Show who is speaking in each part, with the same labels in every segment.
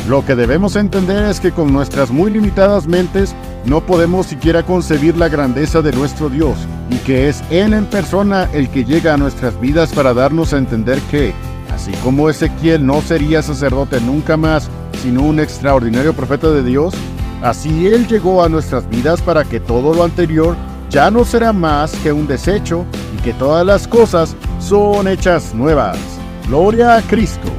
Speaker 1: Lo que debemos entender es que con nuestras muy limitadas mentes no podemos siquiera concebir la grandeza de nuestro Dios, y que es Él en persona el que llega a nuestras vidas para darnos a entender que, así como Ezequiel no sería sacerdote nunca más, sino un extraordinario profeta de Dios, así Él llegó a nuestras vidas para que todo lo anterior ya no será más que un desecho y que todas las cosas son hechas nuevas. Gloria a Cristo.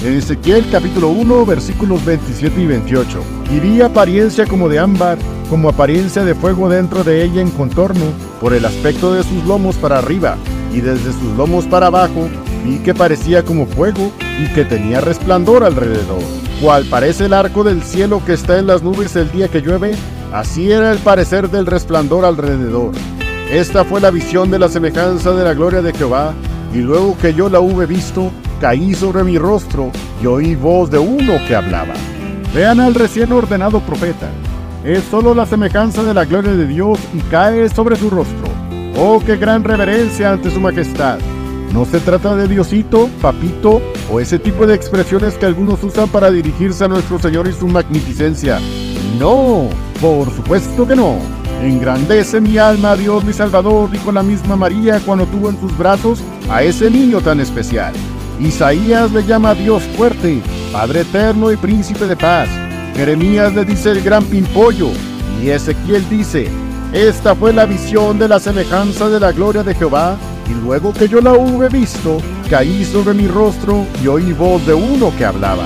Speaker 1: En Ezequiel capítulo 1, versículos 27 y 28. Y vi apariencia como de ámbar, como apariencia de fuego dentro de ella en contorno, por el aspecto de sus lomos para arriba, y desde sus lomos para abajo, vi que parecía como fuego, y que tenía resplandor alrededor. Cual parece el arco del cielo que está en las nubes el día que llueve, así era el parecer del resplandor alrededor. Esta fue la visión de la semejanza de la gloria de Jehová, y luego que yo la hube visto, caí sobre mi rostro y oí voz de uno que hablaba. Vean al recién ordenado profeta. Es solo la semejanza de la gloria de Dios y cae sobre su rostro. ¡Oh, qué gran reverencia ante su majestad! No se trata de Diosito, papito o ese tipo de expresiones que algunos usan para dirigirse a nuestro Señor y su magnificencia. No, por supuesto que no. Engrandece mi alma a Dios mi Salvador, dijo la misma María cuando tuvo en sus brazos a ese niño tan especial. Isaías le llama a Dios fuerte, Padre eterno y príncipe de paz. Jeremías le dice el gran pimpollo, y Ezequiel dice, esta fue la visión de la semejanza de la gloria de Jehová, y luego que yo la hube visto, caí sobre mi rostro y oí voz de uno que hablaba.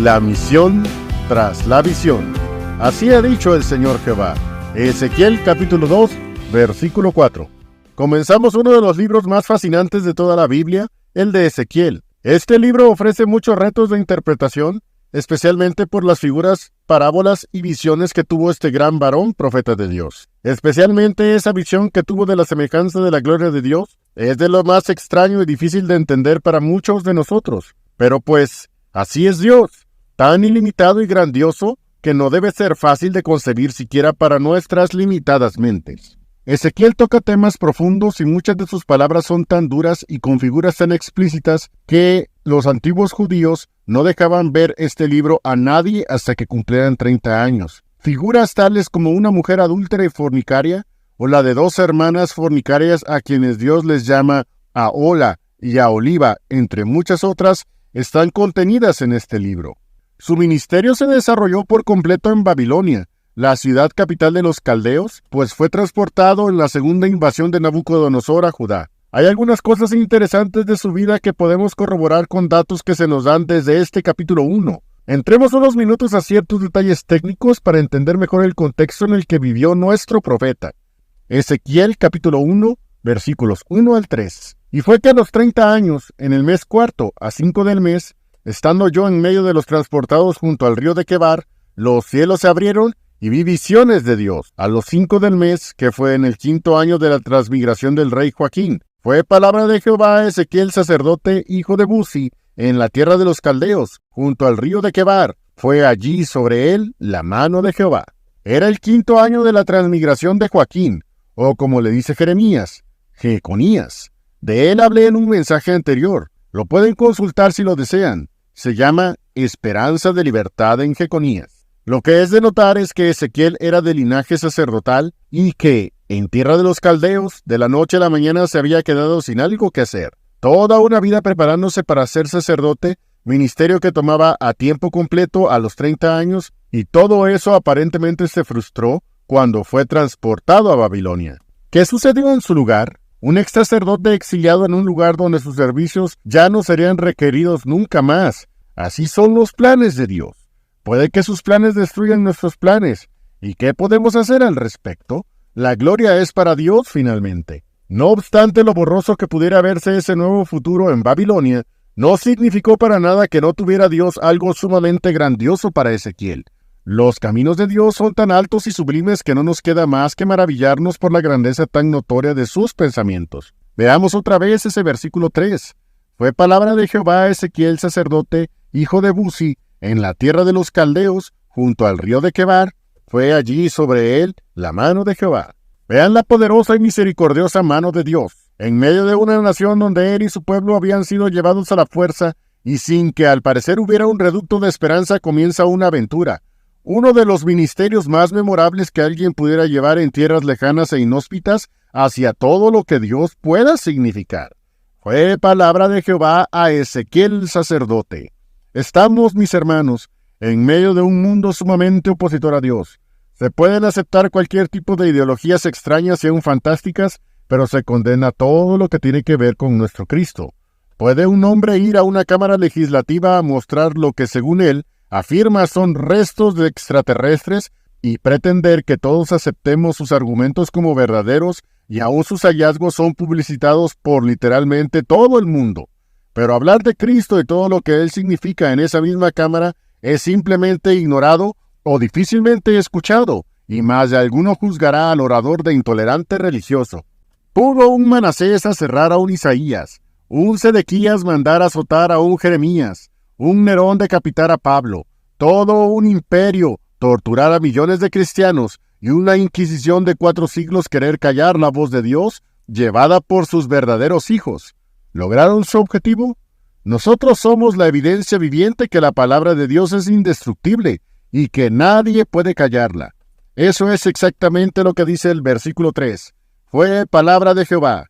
Speaker 1: La misión tras la visión. Así ha dicho el Señor Jehová. Ezequiel capítulo 2, versículo 4. Comenzamos uno de los libros más fascinantes de toda la Biblia, el de Ezequiel. Este libro ofrece muchos retos de interpretación, especialmente por las figuras, parábolas y visiones que tuvo este gran varón profeta de Dios. Especialmente esa visión que tuvo de la semejanza de la gloria de Dios es de lo más extraño y difícil de entender para muchos de nosotros. Pero pues, así es Dios, tan ilimitado y grandioso que no debe ser fácil de concebir siquiera para nuestras limitadas mentes. Ezequiel toca temas profundos y muchas de sus palabras son tan duras y con figuras tan explícitas que los antiguos judíos no dejaban ver este libro a nadie hasta que cumplieran 30 años. Figuras tales como una mujer adúltera y fornicaria, o la de dos hermanas fornicarias a quienes Dios les llama Ahola y Aholiba, entre muchas otras, están contenidas en este libro. Su ministerio se desarrolló por completo en Babilonia, la ciudad capital de los caldeos, pues fue transportado en la segunda invasión de Nabucodonosor a Judá. Hay algunas cosas interesantes de su vida que podemos corroborar con datos que se nos dan desde este capítulo 1. Entremos unos minutos a ciertos detalles técnicos para entender mejor el contexto en el que vivió nuestro profeta. Ezequiel capítulo 1, versículos 1 al 3. Y fue que a los 30 años, en el mes cuarto, a 5 del mes, estando yo en medio de los transportados junto al río de Quebar, los cielos se abrieron y vi visiones de Dios. A los 5 del mes, que fue en el 5º año de la transmigración del rey Joaquín, fue palabra de Jehová a Ezequiel sacerdote, hijo de Buzi, en la tierra de los caldeos, junto al río de Quebar. Fue allí sobre él la mano de Jehová. Era el 5º año de la transmigración de Joaquín, o como le dice Jeremías, Jeconías. De él hablé en un mensaje anterior. Lo pueden consultar si lo desean. Se llama Esperanza de Libertad en Jeconías. Lo que es de notar es que Ezequiel era de linaje sacerdotal y que, en tierra de los caldeos, de la noche a la mañana se había quedado sin algo que hacer. Toda una vida preparándose para ser sacerdote, ministerio que tomaba a tiempo completo a los 30 años, y todo eso aparentemente se frustró cuando fue transportado a Babilonia. ¿Qué sucedió en su lugar? Un ex sacerdote exiliado en un lugar donde sus servicios ya no serían requeridos nunca más. Así son los planes de Dios. Puede que sus planes destruyan nuestros planes. ¿Y qué podemos hacer al respecto? La gloria es para Dios finalmente. No obstante lo borroso que pudiera verse ese nuevo futuro en Babilonia, no significó para nada que no tuviera Dios algo sumamente grandioso para Ezequiel. Los caminos de Dios son tan altos y sublimes que no nos queda más que maravillarnos por la grandeza tan notoria de sus pensamientos. Veamos otra vez ese versículo 3. Fue palabra de Jehová a Ezequiel sacerdote, hijo de Buzi, en la tierra de los caldeos, junto al río de Quebar. Fue allí sobre él la mano de Jehová. Vean la poderosa y misericordiosa mano de Dios. En medio de una nación donde él y su pueblo habían sido llevados a la fuerza, y sin que al parecer hubiera un reducto de esperanza, comienza una aventura. Uno de los ministerios más memorables que alguien pudiera llevar en tierras lejanas e inhóspitas hacia todo lo que Dios pueda significar. Fue palabra de Jehová a Ezequiel el sacerdote. Estamos, mis hermanos, en medio de un mundo sumamente opositor a Dios. Se pueden aceptar cualquier tipo de ideologías extrañas y aún fantásticas, pero se condena todo lo que tiene que ver con nuestro Cristo. ¿Puede un hombre ir a una cámara legislativa a mostrar lo que, según él, afirma son restos de extraterrestres y pretender que todos aceptemos sus argumentos como verdaderos y aún sus hallazgos son publicitados por literalmente todo el mundo? Pero hablar de Cristo y todo lo que él significa en esa misma cámara es simplemente ignorado o difícilmente escuchado, y más de alguno juzgará al orador de intolerante religioso. Pudo un Manasés aserrar a un Isaías, un Sedequías mandar azotar a un Jeremías, un Nerón decapitar a Pablo, todo un imperio torturar a millones de cristianos y una Inquisición de 4 siglos querer callar la voz de Dios llevada por sus verdaderos hijos. ¿Lograron su objetivo? Nosotros somos la evidencia viviente que la palabra de Dios es indestructible y que nadie puede callarla. Eso es exactamente lo que dice el versículo 3. Fue palabra de Jehová.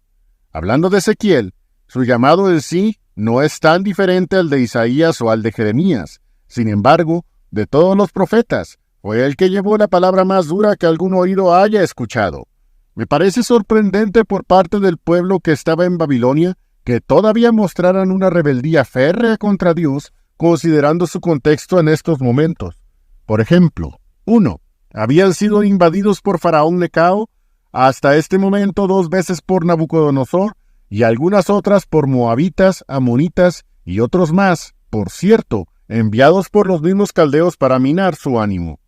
Speaker 1: Hablando de Ezequiel, su llamado en sí no es tan diferente al de Isaías o al de Jeremías. Sin embargo, de todos los profetas, fue el que llevó la palabra más dura que algún oído haya escuchado. Me parece sorprendente por parte del pueblo que estaba en Babilonia que todavía mostraran una rebeldía férrea contra Dios, considerando su contexto en estos momentos. Por ejemplo, 1. Habían sido invadidos por Faraón Necao, hasta este momento 2 veces por Nabucodonosor, y algunas otras por moabitas, amonitas y otros más, por cierto, enviados por los mismos caldeos para minar su ánimo.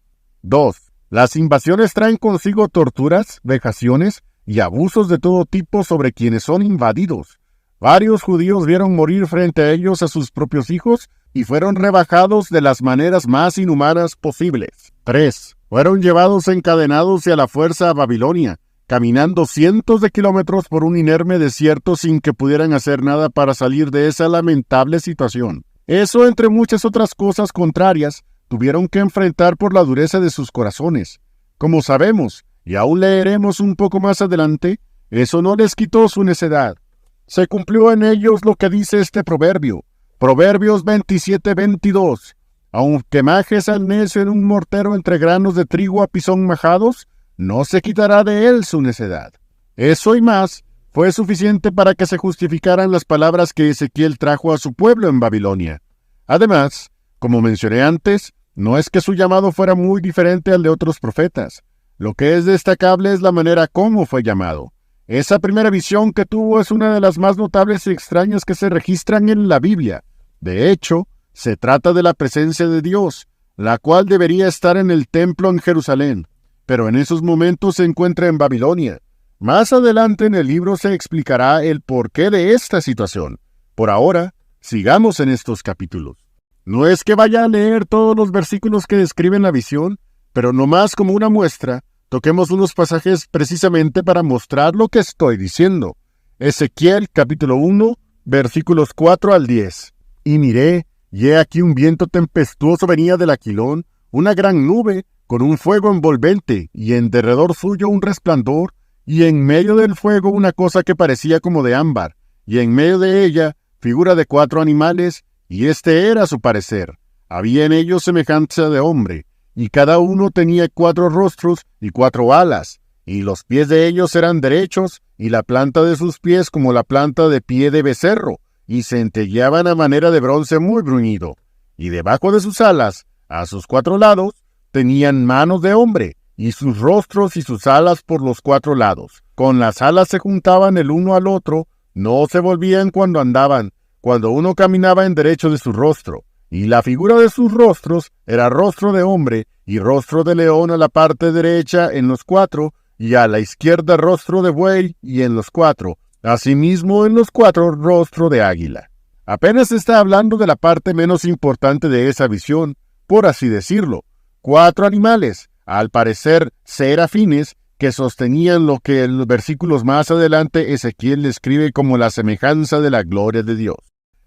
Speaker 1: 2. Las invasiones traen consigo torturas, vejaciones y abusos de todo tipo sobre quienes son invadidos. Varios judíos vieron morir frente a ellos a sus propios hijos y fueron rebajados de las maneras más inhumanas posibles. 3. Fueron llevados encadenados y a la fuerza a Babilonia, caminando cientos de kilómetros por un inerme desierto sin que pudieran hacer nada para salir de esa lamentable situación. Eso, entre muchas otras cosas contrarias, tuvieron que enfrentar por la dureza de sus corazones. Como sabemos, y aún leeremos un poco más adelante, eso no les quitó su necedad. Se cumplió en ellos lo que dice este proverbio, Proverbios 27:22. Aunque majes al necio en un mortero entre granos de trigo a pisón majados, no se quitará de él su necedad. Eso y más fue suficiente para que se justificaran las palabras que Ezequiel trajo a su pueblo en Babilonia. Además, como mencioné antes, no es que su llamado fuera muy diferente al de otros profetas. Lo que es destacable es la manera como fue llamado. Esa primera visión que tuvo es una de las más notables y extrañas que se registran en la Biblia. De hecho, se trata de la presencia de Dios, la cual debería estar en el templo en Jerusalén, pero en esos momentos se encuentra en Babilonia. Más adelante en el libro se explicará el porqué de esta situación. Por ahora, sigamos en estos capítulos. No es que vaya a leer todos los versículos que describen la visión, pero nomás como una muestra, toquemos unos pasajes precisamente para mostrar lo que estoy diciendo. Ezequiel capítulo 1, versículos 4 al 10. Y miré, y he aquí un viento tempestuoso venía del Aquilón, una gran nube, con un fuego envolvente, y en derredor suyo un resplandor, y en medio del fuego una cosa que parecía como de ámbar, y en medio de ella figura de 4 animales, y este era su parecer. Había en ellos semejanza de hombre, y cada uno tenía 4 rostros y 4 alas, y los pies de ellos eran derechos, y la planta de sus pies como la planta de pie de becerro, y centelleaban a manera de bronce muy bruñido. Y debajo de sus alas, a sus 4 lados, tenían manos de hombre, y sus rostros y sus alas por los 4 lados. Con las alas se juntaban el uno al otro, no se volvían cuando andaban, cuando uno caminaba en derecho de su rostro. Y la figura de sus rostros era rostro de hombre y rostro de león a la parte derecha en los 4, y a la izquierda rostro de buey y en los 4, asimismo en los 4 rostro de águila. Apenas está hablando de la parte menos importante de esa visión, por así decirlo. 4 animales, al parecer serafines, que sostenían lo que en los versículos más adelante Ezequiel describe como la semejanza de la gloria de Dios.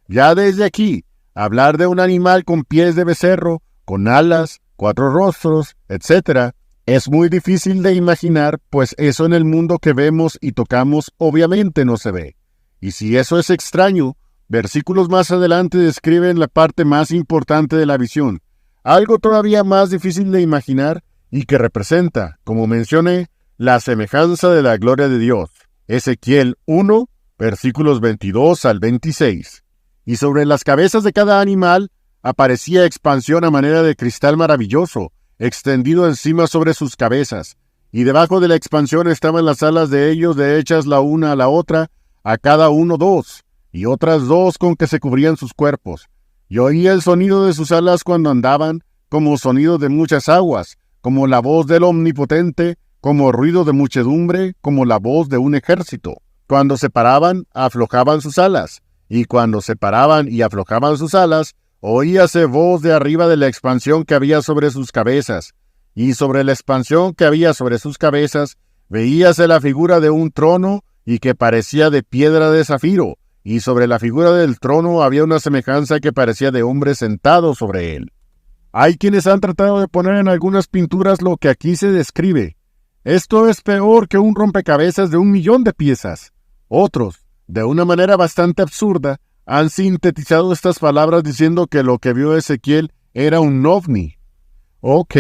Speaker 1: Ya desde aquí, hablar de un animal con pies de becerro, con alas, 4 rostros, etc., es muy difícil de imaginar, pues eso en el mundo que vemos y tocamos obviamente no se ve. Y si eso es extraño, versículos más adelante describen la parte más importante de la visión, algo todavía más difícil de imaginar y que representa, como mencioné, la semejanza de la gloria de Dios. Ezequiel 1, versículos 22 al 26. Y sobre las cabezas de cada animal aparecía expansión a manera de cristal maravilloso, extendido encima sobre sus cabezas, y debajo de la expansión estaban las alas de ellos de hechas la una a la otra, a cada uno 2, y otras 2 con que se cubrían sus cuerpos. Y oía el sonido de sus alas cuando andaban, como sonido de muchas aguas, como la voz del Omnipotente, como ruido de muchedumbre, como la voz de un ejército. Cuando se paraban, aflojaban sus alas, y cuando se paraban y aflojaban sus alas, oíase voz de arriba de la expansión que había sobre sus cabezas, y sobre la expansión que había sobre sus cabezas, veíase la figura de un trono, y que parecía de piedra de zafiro, y sobre la figura del trono había una semejanza que parecía de hombre sentado sobre él. Hay quienes han tratado de poner en algunas pinturas lo que aquí se describe. Esto es peor que un rompecabezas de 1.000.000 de piezas. Otros, de una manera bastante absurda, han sintetizado estas palabras diciendo que lo que vio Ezequiel era un ovni. Ok,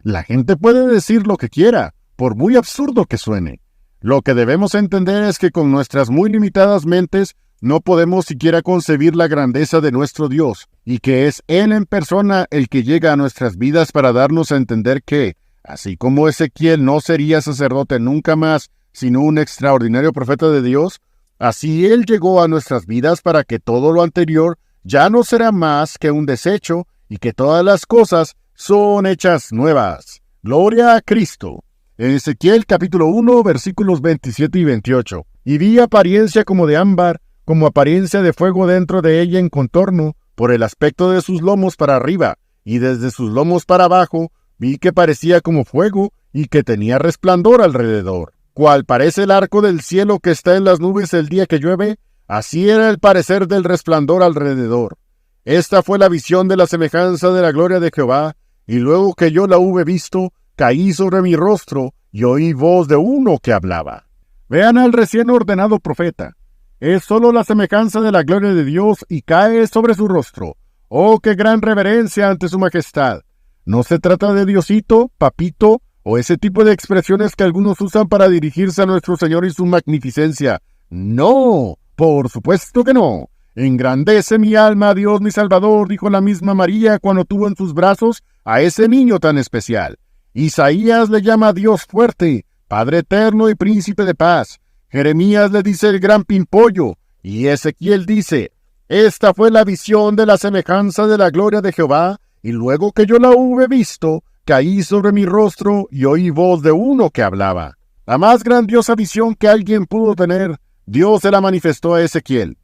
Speaker 1: la gente puede decir lo que quiera, por muy absurdo que suene. Lo que debemos entender es que con nuestras muy limitadas mentes no podemos siquiera concebir la grandeza de nuestro Dios, y que es Él en persona el que llega a nuestras vidas para darnos a entender que, así como Ezequiel no sería sacerdote nunca más, sino un extraordinario profeta de Dios, así Él llegó a nuestras vidas para que todo lo anterior ya no será más que un desecho y que todas las cosas son hechas nuevas. Gloria a Cristo. En Ezequiel capítulo 1, versículos 27 y 28. Y vi apariencia como de ámbar, como apariencia de fuego dentro de ella en contorno, por el aspecto de sus lomos para arriba, y desde sus lomos para abajo, vi que parecía como fuego y que tenía resplandor alrededor. Cual parece el arco del cielo que está en las nubes el día que llueve, así era el parecer del resplandor alrededor. Esta fue la visión de la semejanza de la gloria de Jehová, y luego que yo la hube visto, caí sobre mi rostro y oí voz de uno que hablaba. Vean al recién ordenado profeta. Es solo la semejanza de la gloria de Dios y cae sobre su rostro. ¡Oh, qué gran reverencia ante su majestad! No se trata de Diosito, papito, o ese tipo de expresiones que algunos usan para dirigirse a nuestro Señor y su magnificencia. ¡No! ¡Por supuesto que no! Engrandece mi alma a Dios mi Salvador, dijo la misma María cuando tuvo en sus brazos a ese niño tan especial. Isaías le llama a Dios fuerte, Padre eterno y príncipe de paz. Jeremías le dice el gran pimpollo, y Ezequiel dice, esta fue la visión de la semejanza de la gloria de Jehová, y luego que yo la hube visto, caí sobre mi rostro y oí voz de uno que hablaba. La más grandiosa visión que alguien pudo tener, Dios se la manifestó a Ezequiel.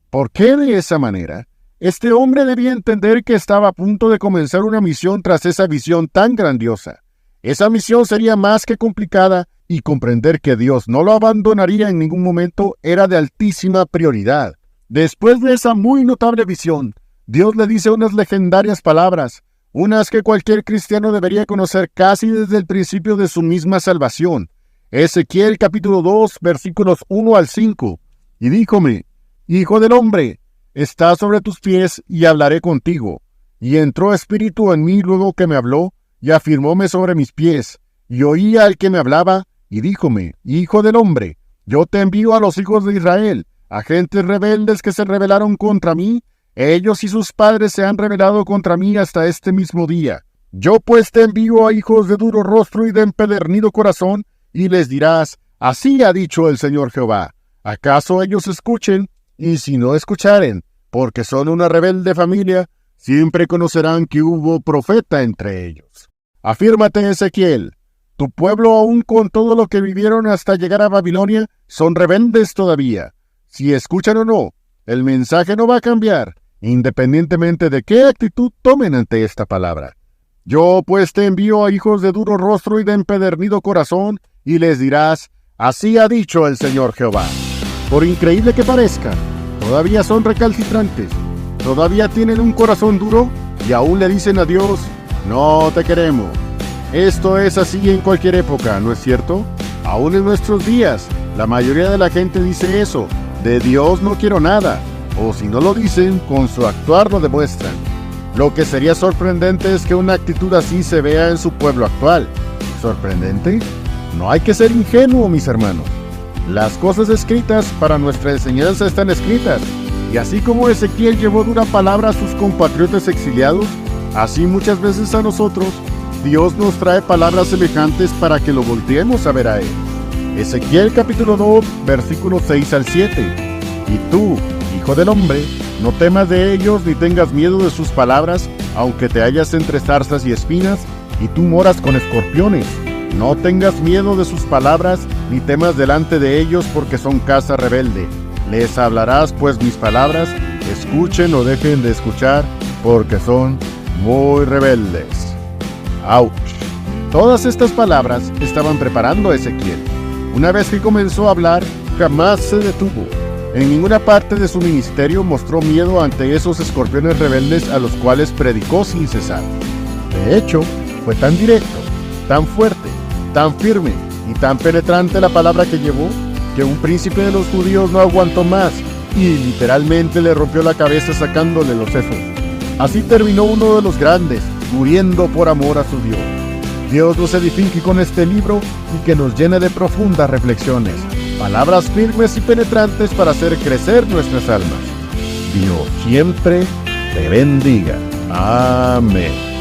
Speaker 1: ¿Por qué de esa manera? Este hombre debía entender que estaba a punto de comenzar una misión tras esa visión tan grandiosa. Esa misión sería más que complicada y comprender que Dios no lo abandonaría en ningún momento era de altísima prioridad. Después de esa muy notable visión, Dios le dice unas legendarias palabras, unas que cualquier cristiano debería conocer casi desde el principio de su misma salvación. Ezequiel capítulo 2, versículos 1 al 5. Y díjome, Hijo del hombre, está sobre tus pies y hablaré contigo. Y entró espíritu en mí luego que me habló, y afirmóme sobre mis pies, y oí al que me hablaba, y díjome, Hijo del hombre, yo te envío a los hijos de Israel, a gentes rebeldes que se rebelaron contra mí, ellos y sus padres se han rebelado contra mí hasta este mismo día. Yo pues te envío a hijos de duro rostro y de empedernido corazón, y les dirás, así ha dicho el Señor Jehová. ¿Acaso ellos escuchen? Y si no escucharen, porque son una rebelde familia, siempre conocerán que hubo profeta entre ellos. Afírmate, Ezequiel, tu pueblo aún con todo lo que vivieron hasta llegar a Babilonia, son rebeldes todavía. Si escuchan o no, el mensaje no va a cambiar, independientemente de qué actitud tomen ante esta palabra. Yo pues te envío a hijos de duro rostro y de empedernido corazón, y les dirás: así ha dicho el Señor Jehová. Por increíble que parezca, todavía son recalcitrantes, todavía tienen un corazón duro y aún le dicen a Dios: no te queremos. Esto es así en cualquier época, ¿no es cierto? Aún en nuestros días, la mayoría de la gente dice eso: de Dios no quiero nada. O si no lo dicen, con su actuar lo demuestran. Lo que sería sorprendente es que una actitud así se vea en su pueblo actual. ¿Sorprendente? No hay que ser ingenuo, mis hermanos. Las cosas escritas para nuestra enseñanza están escritas. Y así como Ezequiel llevó dura palabra a sus compatriotas exiliados, así muchas veces a nosotros, Dios nos trae palabras semejantes para que lo volteemos a ver a Él. Ezequiel capítulo 2, versículos 6 al 7. Y tú, hijo del hombre, no temas de ellos ni tengas miedo de sus palabras, aunque te hallas entre zarzas y espinas, y tú moras con escorpiones. No tengas miedo de sus palabras, ni temas delante de ellos, porque son casa rebelde. Les hablarás pues mis palabras, escuchen o dejen de escuchar, porque son muy rebeldes. ¡Auch! Todas estas palabras estaban preparando a Ezequiel. Una vez que comenzó a hablar, jamás se detuvo. En ninguna parte de su ministerio mostró miedo ante esos escorpiones rebeldes a los cuales predicó sin cesar. De hecho, fue tan directo, tan fuerte, tan firme y tan penetrante la palabra que llevó, que un príncipe de los judíos no aguantó más y literalmente le rompió la cabeza sacándole los sesos. Así terminó uno de los grandes, muriendo por amor a su Dios. Dios nos edifique con este libro y que nos llene de profundas reflexiones, palabras firmes y penetrantes para hacer crecer nuestras almas. Dios siempre te bendiga. Amén.